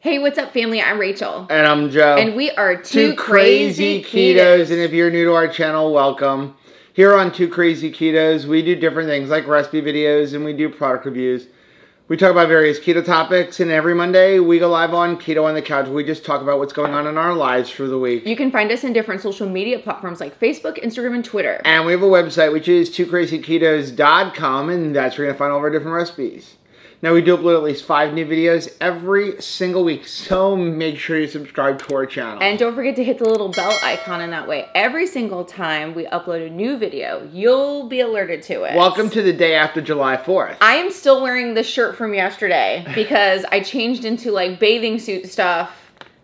Hey, what's up, family? I'm Rachel. And I'm Joe. And we are Two Crazy Ketos. And if you're new to our channel, welcome. Here on Two Crazy Ketos, we do different things like recipe videos and we do product reviews. We talk about various keto topics, and every Monday we go live on Keto on the Couch. We just talk about what's going on in our lives for the week. You can find us in different social media platforms like Facebook, Instagram, and Twitter. And we have a website, which is twocrazyketos.com, and that's where you're going to find all of our different recipes. Now, we do upload at least 5 new videos every single week, so make sure you subscribe to our channel. And don't forget to hit the little bell icon, and that way, every single time we upload a new video, you'll be alerted to it. Welcome to the day after July 4th. I am still wearing the shirt from yesterday because I changed into like bathing suit stuff,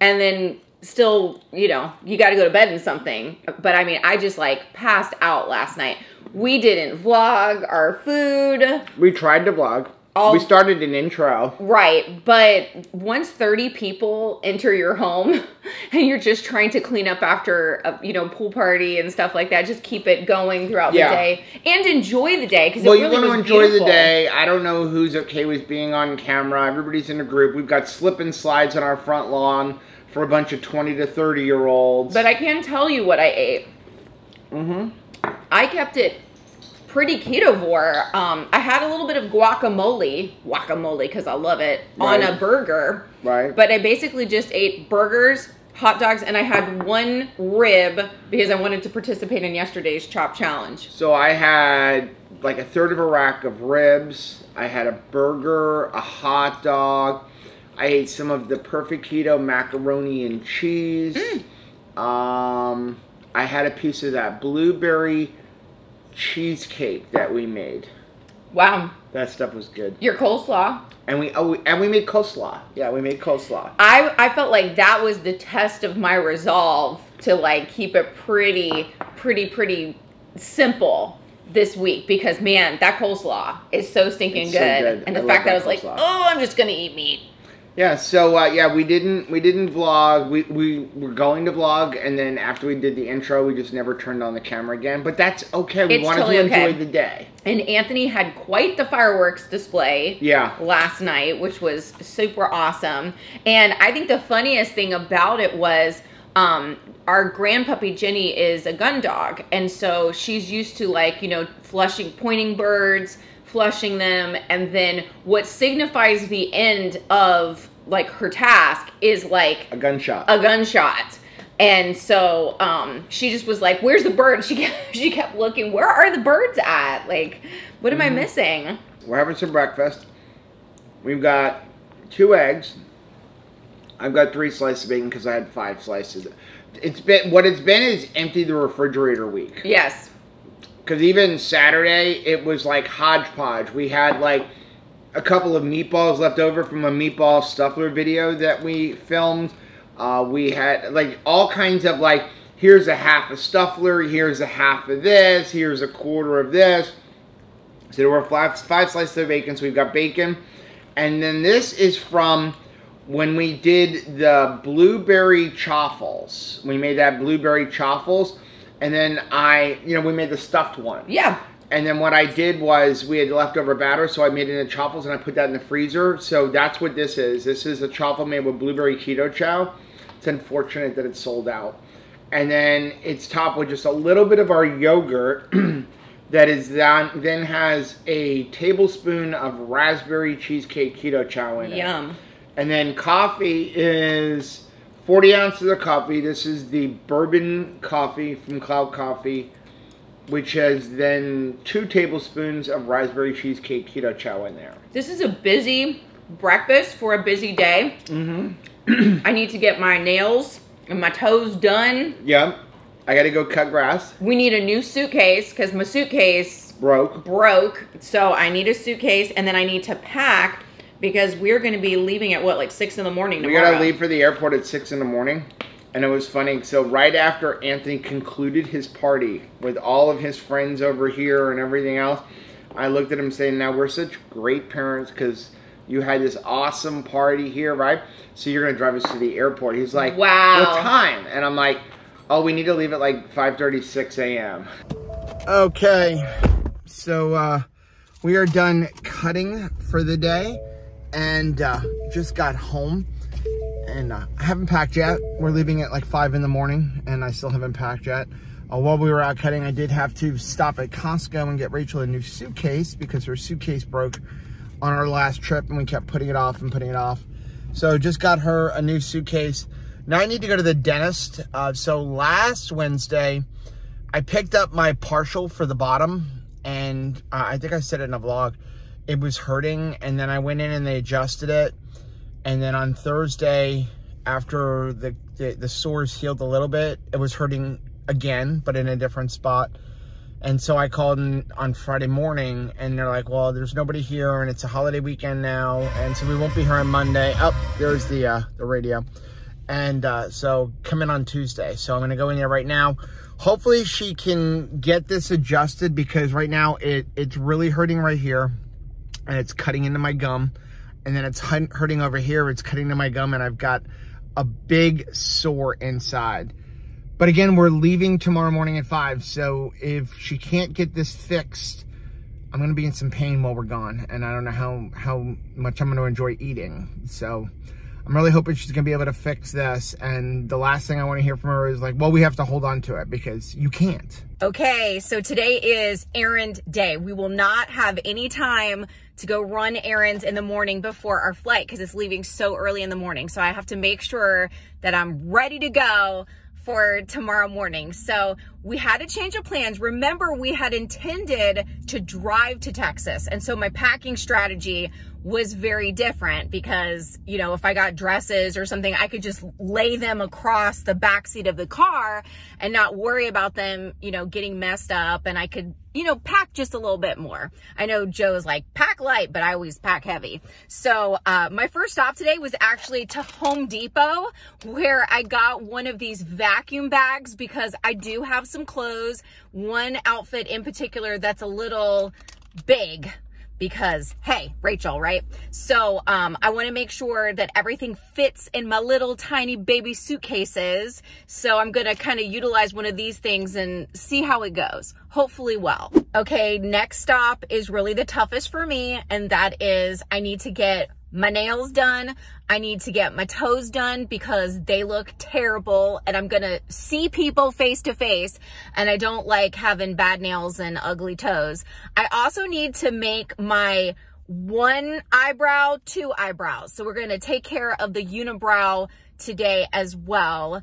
and then still, you know, you got to go to bed in something. But I mean, I just like passed out last night. We didn't vlog our food. We tried to vlog. We started an intro. Right, but once 30 people enter your home and you're just trying to clean up after a, pool party and stuff like that, just keep it going throughout the day and enjoy the day, because you want to enjoy the day. I don't know who's okay with being on camera. Everybody's in a group. We've got slip and slides on our front lawn for a bunch of 20 to 30-year-olds. But I can tell you what I ate. I kept it pretty ketovore. I had a little bit of guacamole because I love it, on a burger. Right. But I basically just ate burgers, hot dogs, and I had one rib because I wanted to participate in yesterday's chop challenge. So I had like a third of a rack of ribs. I had a burger, a hot dog. I ate some of the perfect keto macaroni and cheese. I had a piece of that blueberry cheesecake that we made. Wow. That stuff was good. Your coleslaw. And we made coleslaw. Yeah, we made coleslaw. I felt like that was the test of my resolve to like keep it pretty simple this week, because man, that coleslaw is so stinking good. So good. And the fact that I was like, oh, I'm just gonna eat meat. Yeah, so yeah, we didn't vlog. We were going to vlog, and then after we did the intro, we just never turned on the camera again. But that's okay. We wanted to enjoy the day. And Anthony had quite the fireworks display last night, which was super awesome. And I think the funniest thing about it was our grandpuppy Jenny is a gun dog, and so she's used to like, pointing birds, flushing them, and then what signifies the end of like her task is like a gunshot. And so she just was like, where's the bird? She kept looking, where are the birds at? Like, what am I missing? We're having some breakfast. We've got 2 eggs. I've got 3 slices of bacon because I had 5 slices. What it's been is empty the refrigerator week. Yes. Because even Saturday, it was like hodgepodge. We had like a couple of meatballs left over from a meatball stuffler video that we filmed. We had like all kinds of like, here's a half a stuffler, here's a half of this, here's a quarter of this. So there were 5 slices of bacon, so we've got bacon. And then this is from when we did the blueberry chaffles. We made that blueberry chaffles. And then we made the stuffed one. Yeah. And then what I did was we had leftover batter, so I made it into chaffles and I put that in the freezer. So that's what this is. This is a chaffle made with blueberry keto chow. It's unfortunate that it's sold out. And then it's topped with just a little bit of our yogurt that is then has a tablespoon of raspberry cheesecake keto chow in it. Yum. And then coffee is 40 ounces of coffee. This is the bourbon coffee from Cloud Coffee, which has then 2 tablespoons of raspberry cheesecake keto chow in there. This is a busy breakfast for a busy day. I need to get my nails and my toes done. Yep. I got to go cut grass. We need a new suitcase because my suitcase broke. So I need a suitcase, and then I need to pack, because we're going to be leaving at what, like 6 in the morning tomorrow. We got to leave for the airport at 6 in the morning. And it was funny. So right after Anthony concluded his party with all of his friends over here and everything else, I looked at him saying, now we're such great parents because you had this awesome party here, right? So you're going to drive us to the airport. He's like, wow. What time? And I'm like, oh, we need to leave at like 5:36 a.m. Okay. So we are done cutting for the day. And just got home, and I haven't packed yet. We're leaving at like 5 in the morning, and I still haven't packed yet. While we were out cutting, I did have to stop at Costco and get Rachel a new suitcase because her suitcase broke on our last trip, and we kept putting it off and putting it off. So just got her a new suitcase. Now I need to go to the dentist. So last Wednesday, I picked up my partial for the bottom, and I think I said it in a vlog. It was hurting, and then I went in and they adjusted it. And then on Thursday, after the sores healed a little bit, it was hurting again, but in a different spot. And so I called in on Friday morning, and they're like, well, there's nobody here, and it's a holiday weekend now, and so we won't be here on Monday. Oh, there's the radio. And so come in on Tuesday. So I'm going to go in there right now. Hopefully she can get this adjusted, because right now it's really hurting right here, and it's cutting into my gum. And then it's hurting over here, it's cutting into my gum, and I've got a big sore inside. But again, we're leaving tomorrow morning at 5, so if she can't get this fixed, I'm going to be in some pain while we're gone, and I don't know how much I'm going to enjoy eating. So I'm really hoping she's going to be able to fix this, and the last thing I want to hear from her is like, well, we have to hold on to it, because you can't. Okay, so today is errand day. We will not have any time to go run errands in the morning before our flight, because it's leaving so early in the morning. So I have to make sure that I'm ready to go for tomorrow morning. So we had a change of plans. Remember, we had intended to drive to Texas. And so my packing strategy was very different, because, you know, if I got dresses or something, I could just lay them across the back seat of the car and not worry about them, you know, getting messed up, and I could, you know, pack just a little bit more. I know Joe's like, pack light, but I always pack heavy. So my first stop today was actually to Home Depot, where I got one of these vacuum bags, because I do have some clothes, one outfit in particular that's a little big, because, hey, Rachel, right? So I want to make sure that everything fits in my little tiny baby suitcases. So I'm going to kind of utilize one of these things and see how it goes. Hopefully well. Okay, next stop is really the toughest for me, and that is I need to get my nails done. I need to get my toes done, because they look terrible, and I'm gonna see people face to face, and I don't like having bad nails and ugly toes. I also need to make my one eyebrow, 2 eyebrows. So we're gonna take care of the unibrow today as well.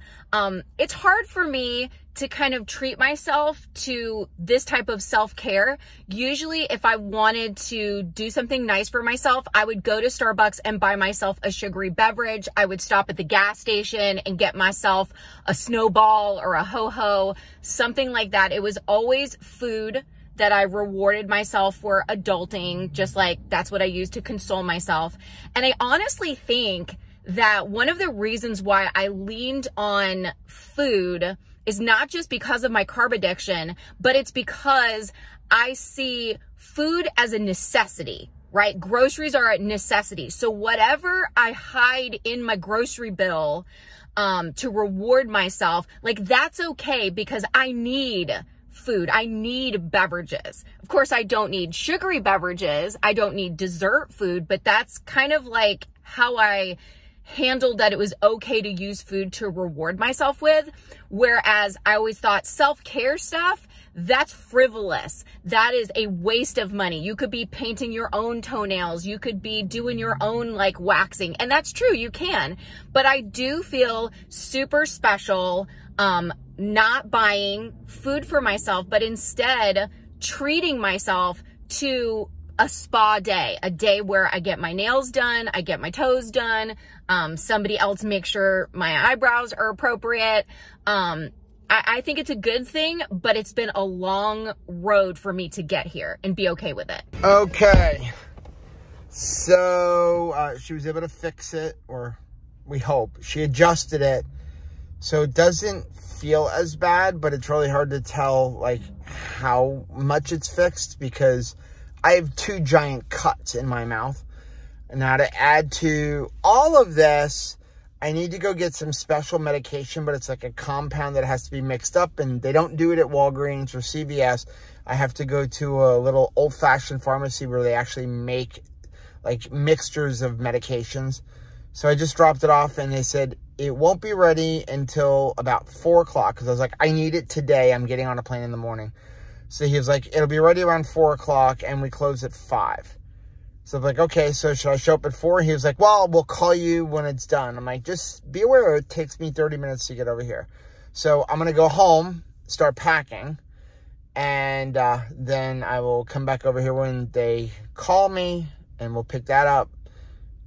It's hard for me to kind of treat myself to this type of self-care. Usually if I wanted to do something nice for myself, I would go to Starbucks and buy myself a sugary beverage. I would stop at the gas station and get myself a Snowball or a Ho-Ho, something like that. It was always food that I rewarded myself for adulting, just like that's what I used to console myself. And I honestly think that one of the reasons why I leaned on food is not just because of my carb addiction, but it's because I see food as a necessity, right? Groceries are a necessity. So whatever I hide in my grocery bill to reward myself, like that's okay, because I need food. I need beverages. Of course, I don't need sugary beverages. I don't need dessert food, but that's kind of like how I handled that it was okay to use food to reward myself with. Whereas I always thought self-care stuff, that's frivolous. That is a waste of money. You could be painting your own toenails. You could be doing your own like waxing. And that's true, you can. But I do feel super special not buying food for myself, but instead treating myself to a spa day, a day where I get my nails done, I get my toes done, somebody else makes sure my eyebrows are appropriate. I think it's a good thing, but it's been a long road for me to get here and be okay with it. Okay, so she was able to fix it, or we hope. She adjusted it, so it doesn't feel as bad, but it's really hard to tell like how much it's fixed, because I have 2 giant cuts in my mouth. And now to add to all of this, I need to go get some special medication, but it's like a compound that has to be mixed up, and they don't do it at Walgreens or CVS. I have to go to a little old-fashioned pharmacy where they actually make like mixtures of medications. So I just dropped it off, and they said it won't be ready until about 4 o'clock. Because I was like, I need it today. I'm getting on a plane in the morning. So he was like, it'll be ready around 4 o'clock, and we close at 5. So I'm like, okay, so should I show up at 4? He was like, well, we'll call you when it's done. I'm like, just be aware it takes me 30 minutes to get over here. So I'm going to go home, start packing, and then I will come back over here when they call me, and we'll pick that up,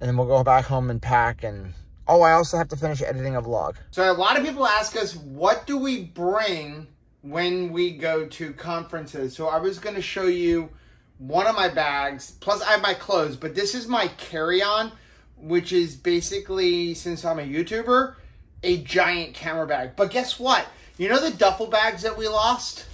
and then we'll go back home and pack. And oh, I also have to finish editing a vlog. So a lot of people ask us, what do we bring when we go to conferences? So I was going to show you one of my bags, plus I have my clothes, but this is my carry-on, which is basically, since I'm a YouTuber, a giant camera bag. But guess what? You know the duffel bags that we lost?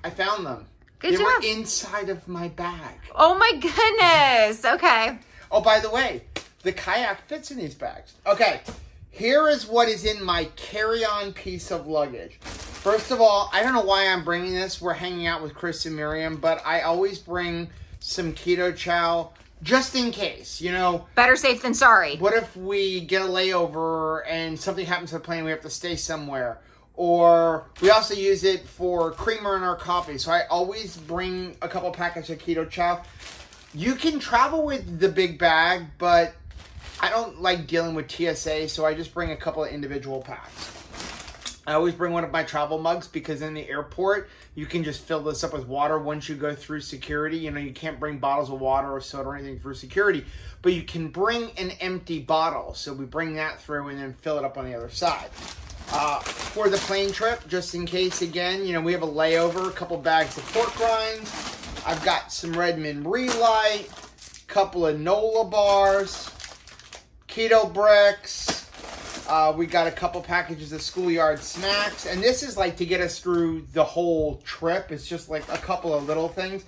I found them. Good job. They were inside of my bag. Oh my goodness. Okay. Oh, by the way, the kayak fits in these bags. Okay, here is what is in my carry-on piece of luggage. First of all, I don't know why I'm bringing this. We're hanging out with Chris and Miriam, but I always bring some keto chow just in case, you know. Better safe than sorry. What if we get a layover and something happens to the plane, we have to stay somewhere? Or we also use it for creamer in our coffee. So I always bring a couple packets of keto chow. You can travel with the big bag, but I don't like dealing with TSA, so I just bring a couple of individual packs. I always bring one of my travel mugs because in the airport, you can just fill this up with water once you go through security. You know, you can't bring bottles of water or soda or anything through security, but you can bring an empty bottle. So we bring that through and then fill it up on the other side. For the plane trip, just in case, again, you know, we have a layover, a couple bags of pork rinds. I've got some Redmond Relight, a couple of Nola bars, keto bricks. We got a couple packages of schoolyard snacks. And this is like to get us through the whole trip. It's just like a couple of little things.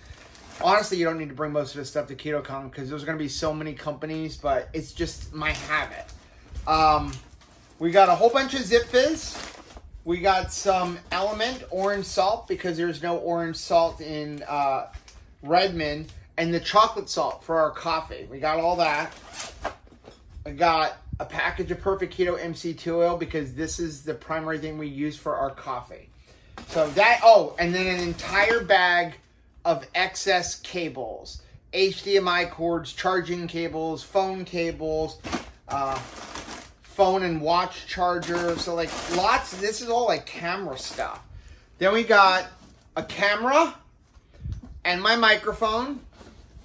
Honestly, you don't need to bring most of this stuff to Keto Con because there's going to be so many companies, but it's just my habit. We got a whole bunch of Zip Fizz. We got some Element orange salt because there's no orange salt in Redmond. And the chocolate salt for our coffee. We got all that. I got a package of Perfect Keto MCT oil because this is the primary thing we use for our coffee. So that, oh, and then an entire bag of excess cables. HDMI cords, charging cables, phone cables, phone and watch charger. So like lots, this is all like camera stuff. Then we got a camera and my microphone.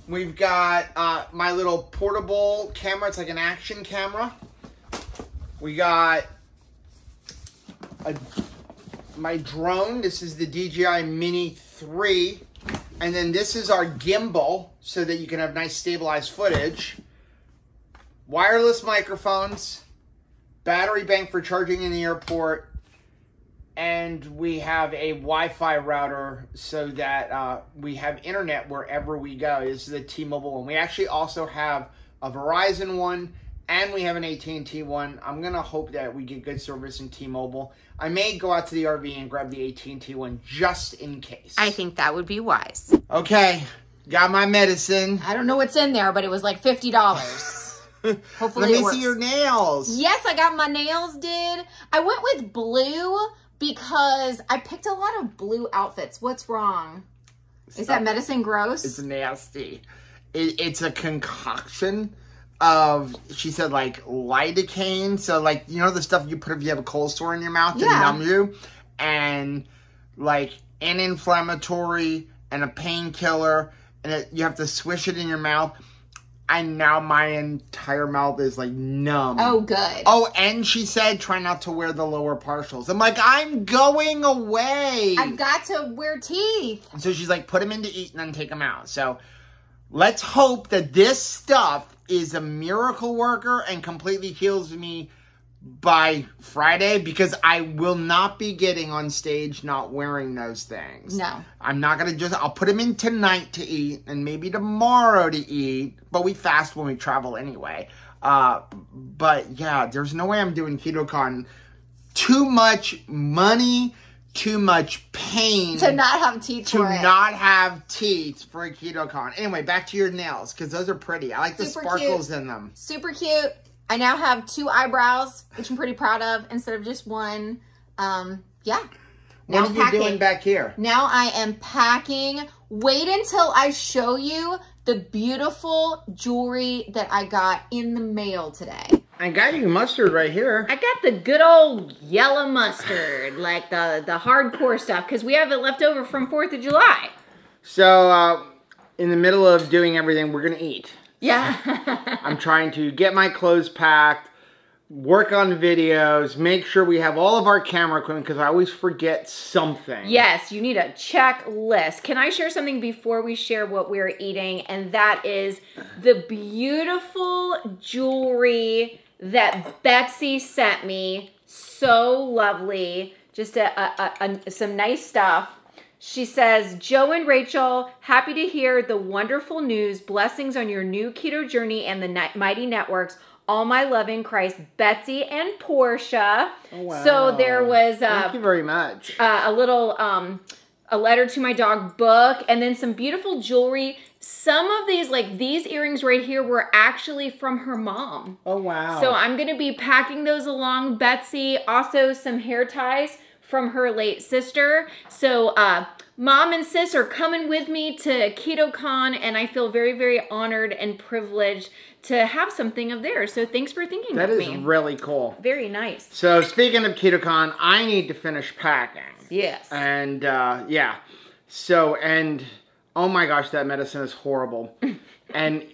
We've got my little portable camera. It's like an action camera. We got my drone. This is the DJI Mini 3. And then this is our gimbal so that you can have nice stabilized footage. Wireless microphones. Battery bank for charging in the airport. And we have a Wi-Fi router so that we have internet wherever we go. This is the T-Mobile one. We actually also have a Verizon one, and we have an AT&T one. I'm going to hope that we get good service in T-Mobile. I may go out to the RV and grab the AT&T one just in case. I think that would be wise. Okay, got my medicine. I don't know what's in there, but it was like $50. Hopefully Let me see your nails. Yes, I got my nails did. I went with blue because I picked a lot of blue outfits. What's wrong? Is that medicine gross? It's nasty. It's a concoction of, she said, like, lidocaine. So, like, you know the stuff you put if you have a cold sore in your mouth to numb you? And, like, an inflammatory and a painkiller. And you have to swish it in your mouth. And now my entire mouth is, like, numb. Oh, good. Oh, and she said try not to wear the lower partials. I'm like, I'm going away. I've got to wear teeth. So she's like, put them in to eat and then take them out. So let's hope that this stuff is a miracle worker and completely heals me by Friday, because I will not be getting on stage not wearing those things. No. I'm not going to I'll put them in tonight to eat and maybe tomorrow to eat, but we fast when we travel anyway. But yeah, there's no way I'm doing Keto Con. Too much money, too much pain. To not have teeth for it. To not have teeth for a Keto Con. Anyway, back to your nails, because those are pretty. I like the sparkles in them. Super cute. I now have 2 eyebrows, which I'm pretty proud of, instead of just one. Yeah. Now what are you doing back here? Now I am packing. Wait until I show you the beautiful jewelry that I got in the mail today. I got you mustard right here. I got the good old yellow mustard, like the hardcore stuff, because we have it left over from 4th of July. So, in the middle of doing everything, we're going to eat. Yeah. I'm trying to get my clothes packed, work on videos, make sure we have all of our camera equipment, because I always forget something. Yes, you need a checklist. Can I share something before we share what we're eating? And that is the beautiful jewelry that Betsy sent me. So lovely. Just some nice stuff. She says, Joe and Rachel, happy to hear the wonderful news. Blessings on your new keto journey and the mighty networks. All my love in Christ, Betsy and Portia. Oh, wow. So there was thank you very much. A little a letter to my dog book, and then some beautiful jewelry. Some of these, like these earrings right here, were actually from her mom. Oh wow. So I'm gonna be packing those along. Betsy, also some hair ties from her late sister. So mom and sis are coming with me to Keto Con, and I feel very, very honored and privileged to have something of theirs. So thanks for thinking of me. That is really cool. Very nice. So speaking of Keto Con, I need to finish packing. Yes. And yeah. So, and oh my gosh, that medicine is horrible. And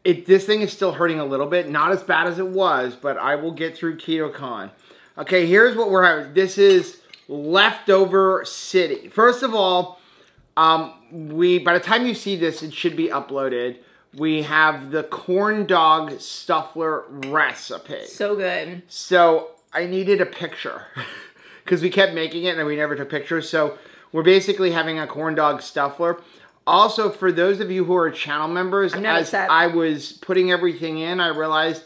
this thing is still hurting a little bit. Not as bad as it was, but I will get through Keto Con. Okay, here's what we're having. This is Leftover City. First of all, by the time you see this, it should be uploaded. We have the corn dog stuffler recipe. So good. So I needed a picture because we kept making it and we never took pictures. So we're basically having a corn dog stuffler. Also, for those of you who are channel members, as I was putting everything in, I realized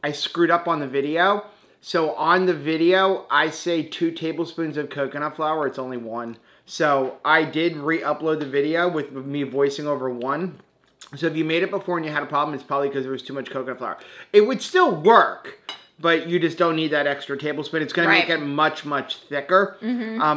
I screwed up on the video. So on the video, I say 2 tablespoons of coconut flour. It's only 1. So I did re-upload the video with me voicing over 1. So if you made it before and you had a problem, it's probably because there was too much coconut flour. It would still work, but you just don't need that extra tablespoon. It's going to make it much, much thicker.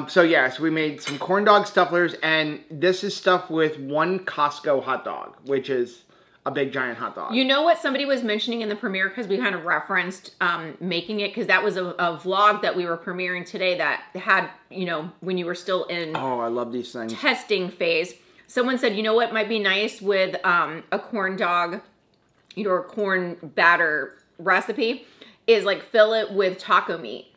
So yeah, so we made some corn dog stufflers, and this is stuffed with 1 Costco hot dog, which is a big giant hot dog. You know what somebody was mentioning in the premiere, because we kind of referenced making it, because that was a vlog that we were premiering today that had, you know, when you were still in I love these things. Testing phase. Someone said, you know what might be nice with a corn dog, you know, or corn batter recipe is like fill it with taco meat.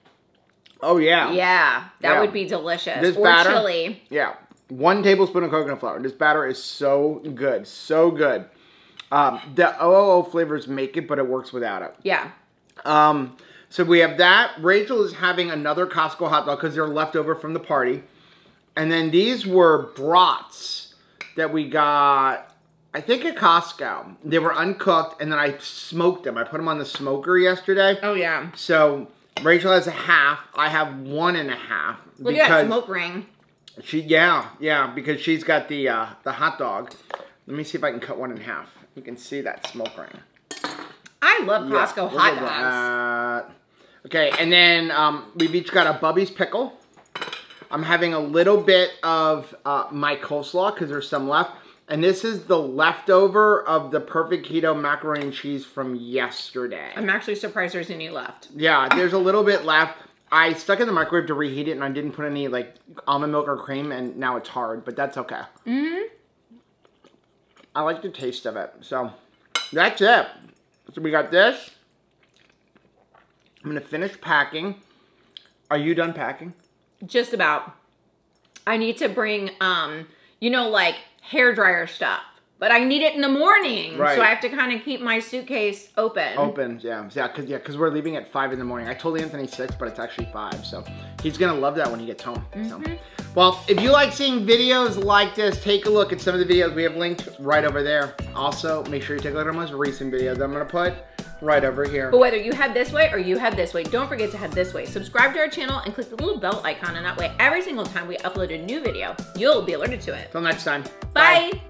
Oh yeah. Yeah, that would be delicious. This batter, chili. Yeah, 1 tablespoon of coconut flour. This batter is so good, so good. The OOO flavors make it, but it works without it. Yeah. So we have that. Rachel is having another Costco hot dog because they're left over from the party. And then these were brats that we got, I think at Costco. They were uncooked, and then I smoked them. I put them on the smoker yesterday. Oh, yeah. So Rachel has a half. I have 1.5. Look at that smoke ring. Yeah, because she's got the hot dog. Let me see if I can cut 1 in half. You can see that smoke ring. I love Costco hot dogs. Okay, and then we've each got a Bubby's pickle. I'm having a little bit of my coleslaw because there's some left. And this is the leftover of the Perfect Keto macaroni and cheese from yesterday. I'm actually surprised there's any left. Yeah, there's a little bit left. I stuck it in the microwave to reheat it, and I didn't put any like almond milk or cream, and now it's hard, but that's okay. I like the taste of it. So that's it. So we got this. I'm going to finish packing. Are you done packing? Just about. I need to bring, you know, like hairdryer stuff. But I need it in the morning. Right. So I have to kind of keep my suitcase open. Open, yeah. Because we're leaving at 5 in the morning. I told Anthony 6, but it's actually 5. So he's going to love that when he gets home. So. Well, if you like seeing videos like this, take a look at some of the videos we have linked right over there. Also, make sure you take a look at our most recent videos I'm going to put right over here. But whether you head this way or you head this way, don't forget to head this way. Subscribe to our channel and click the little bell icon, and that way every single time we upload a new video, you'll be alerted to it. Till next time. Bye.